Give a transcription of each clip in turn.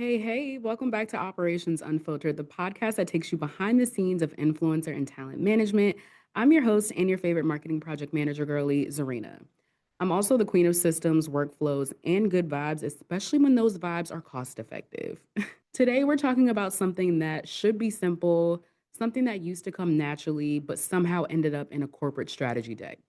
Hey, welcome back to Operations Unfiltered, the podcast that takes you behind the scenes of influencer and talent management. I'm your host and your favorite marketing project manager girly, Zarina. I'm also the queen of systems, workflows, and good vibes, especially when those vibes are cost effective. Today, we're talking about something that should be simple, something that used to come naturally, but somehow ended up in a corporate strategy deck.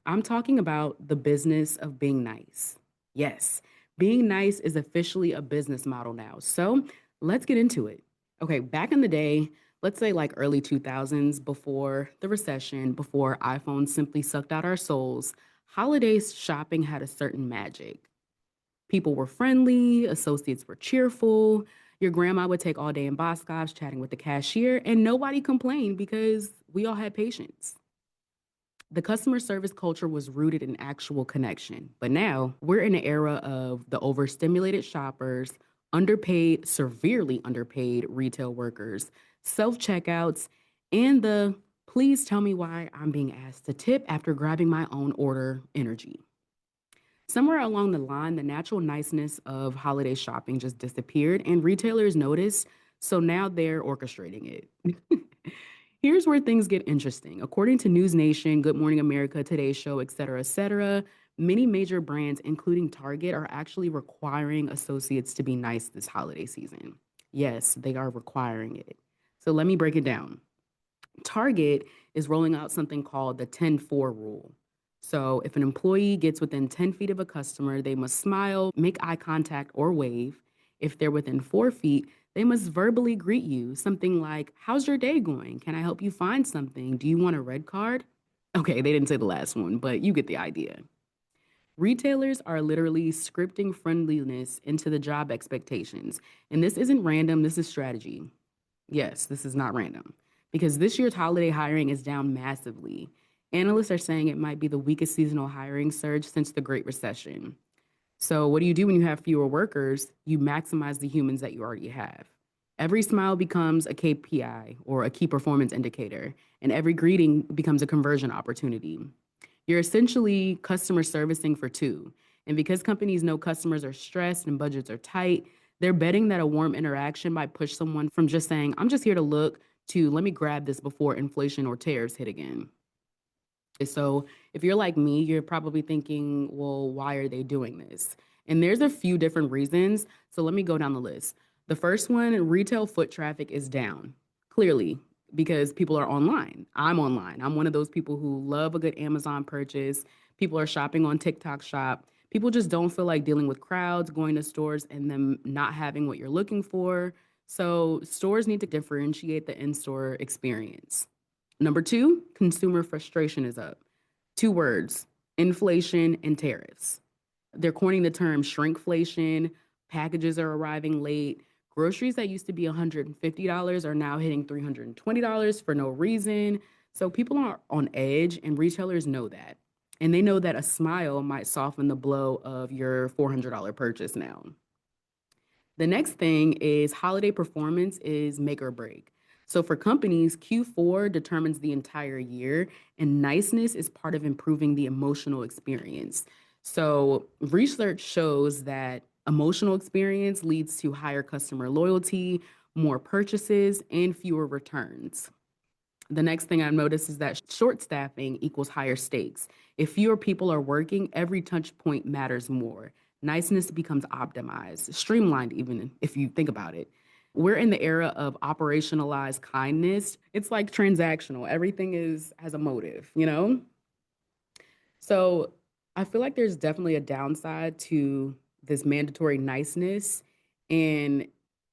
I'm talking about the business of being nice. Yes, being nice is officially a business model now. So let's get into it. Okay, back in the day, let's say like early 2000s, before the recession, before iPhones simply sucked out our souls, holidays shopping had a certain magic. People were friendly, associates were cheerful. Your grandma would take all day in Boscov's chatting with the cashier, and nobody complained because we all had patience. The customer service culture was rooted in actual connection. But now we're in an era of the overstimulated shoppers, underpaid, severely underpaid retail workers, self checkouts, and the please tell me why I'm being asked to tip after grabbing my own order energy. Somewhere along the line, the natural niceness of holiday shopping just disappeared and retailers noticed. So now they're orchestrating it. Here's where things get interesting. According to News Nation, Good Morning America, Today Show, et cetera, many major brands, including Target, are actually requiring associates to be nice this holiday season. Yes, they are requiring it. So let me break it down. Target is rolling out something called the 10-4 rule. So if an employee gets within 10 feet of a customer, they must smile, make eye contact, or wave. If they're within 4 feet, they must verbally greet you, something like, how's your day going? Can I help you find something? Do you want a red card? Okay, they didn't say the last one, but you get the idea. Retailers are literally scripting friendliness into the job expectations. And this isn't random, this is strategy. Yes, this is not random because this year's holiday hiring is down massively. Analysts are saying it might be the weakest seasonal hiring surge since the Great Recession. So, what do you do when you have fewer workers? You maximize the humans that you already have. Every smile becomes a KPI or a key performance indicator, and every greeting becomes a conversion opportunity. You're essentially customer servicing for two. And because companies know customers are stressed and budgets are tight, they're betting that a warm interaction might push someone from just saying, I'm just here to look, to let me grab this before inflation or tariffs hit again. So if you're like me, you're probably thinking, well, why are they doing this? And there's a few different reasons. So let me go down the list. The first one, retail foot traffic is down, clearly, because people are online. I'm online. I'm one of those people who love a good Amazon purchase. People are shopping on TikTok Shop. People just don't feel like dealing with crowds, going to stores, and them not having what you're looking for. So stores need to differentiate the in store experience. Number two, consumer frustration is up. Two words, inflation and tariffs. They're coining the term shrinkflation. Packages are arriving late. Groceries that used to be $150 are now hitting $320 for no reason. So people are on edge, and retailers know that. And they know that a smile might soften the blow of your $400 purchase now. The next thing is holiday performance is make or break. So for companies, Q4 determines the entire year, and niceness is part of improving the emotional experience. So research shows that emotional experience leads to higher customer loyalty, more purchases, and fewer returns. The next thing I've noticed is that short staffing equals higher stakes. If fewer people are working, every touch point matters more. Niceness becomes optimized, streamlined, even if you think about it. We're in the era of operationalized kindness. It's like transactional. Everything is has a motive, you know? So I feel like there's definitely a downside to this mandatory niceness, and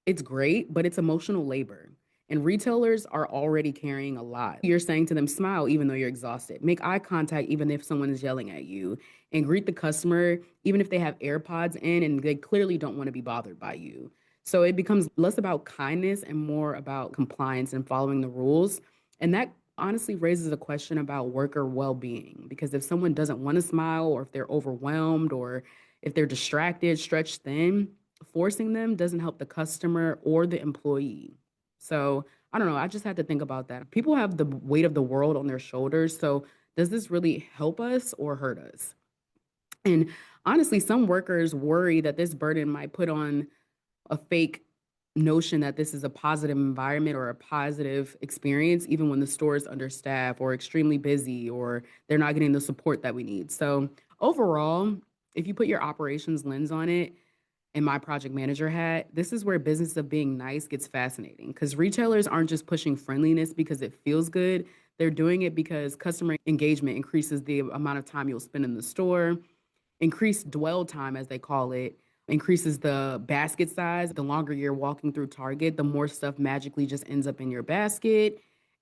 it's great, but it's emotional labor. And retailers are already carrying a lot. You're saying to them, smile even though you're exhausted. Make eye contact even if someone is yelling at you. And greet the customer even if they have AirPods in and they clearly don't want to be bothered by you. So it becomes less about kindness and more about compliance and following the rules. And that honestly raises a question about worker well-being, because if someone doesn't want to smile, or if they're overwhelmed, or if they're distracted, stretched thin, forcing them doesn't help the customer or the employee. So I don't know, I just had to think about that. People have the weight of the world on their shoulders, so does this really help us or hurt us? And honestly, some workers worry that this burden might put on a fake notion that this is a positive environment or a positive experience, even when the store is understaffed or extremely busy or they're not getting the support that we need. So, overall, if you put your operations lens on it, in my project manager hat, this is where business of being nice gets fascinating because retailers aren't just pushing friendliness because it feels good. They're doing it because customer engagement increases the amount of time you'll spend in the store, increased dwell time, as they call it, increases the basket size. The longer you're walking through Target, the more stuff magically just ends up in your basket.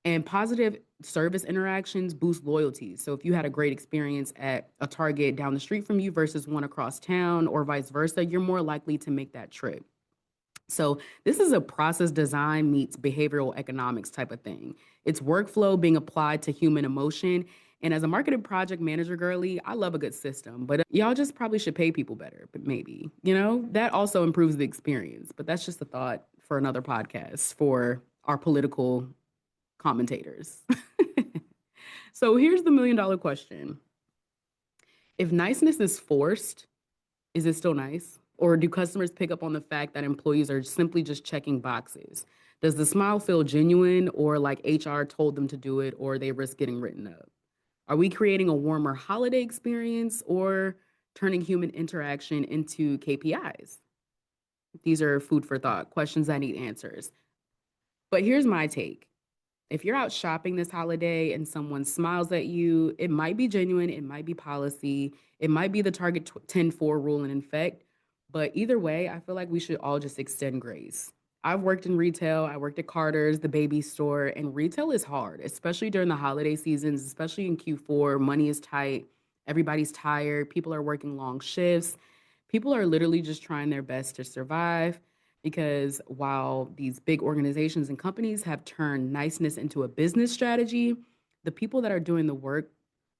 And positive service interactions boost loyalty. So if you had a great experience at a Target down the street from you versus one across town or vice versa, you're more likely to make that trip. So this is a process design meets behavioral economics type of thing. It's workflow being applied to human emotion. And as a marketing project manager girly, I love a good system, but y'all just probably should pay people better, but maybe, that also improves the experience. But that's just a thought for another podcast for our political commentators. So here's the $1 million question. If niceness is forced, is it still nice? Or do customers pick up on the fact that employees are simply just checking boxes? Does the smile feel genuine or like HR told them to do it or they risk getting written up? Are we creating a warmer holiday experience or turning human interaction into KPIs? These are food for thought, questions that need answers. But here's my take. If you're out shopping this holiday and someone smiles at you, it might be genuine, it might be policy, it might be the Target 10-4 rule in effect. But either way, I feel like we should all just extend grace. I've worked in retail, I worked at Carter's, the baby store, and retail is hard, especially during the holiday seasons, especially in Q4. Money is tight, everybody's tired, people are working long shifts. People are literally just trying their best to survive because while these big organizations and companies have turned niceness into a business strategy, the people that are doing the work,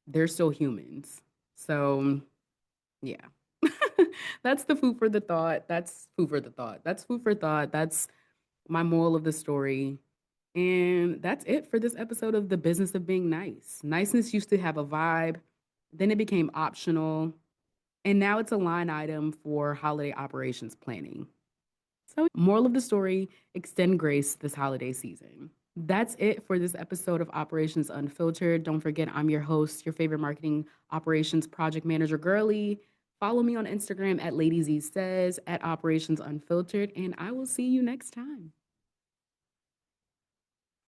they're still humans. So, yeah. That's the food for the thought. That's food for the thought. That's food for thought. That's my moral of the story. And that's it for this episode of The Business of Being Nice. Niceness used to have a vibe, then it became optional, and now it's a line item for holiday operations planning. So, moral of the story, extend grace this holiday season. That's it for this episode of Operations Unfiltered. Don't forget, I'm your host, your favorite marketing operations project manager, Girly. Follow me on Instagram at Lady Z Says, at Operations Unfiltered, and I will see you next time.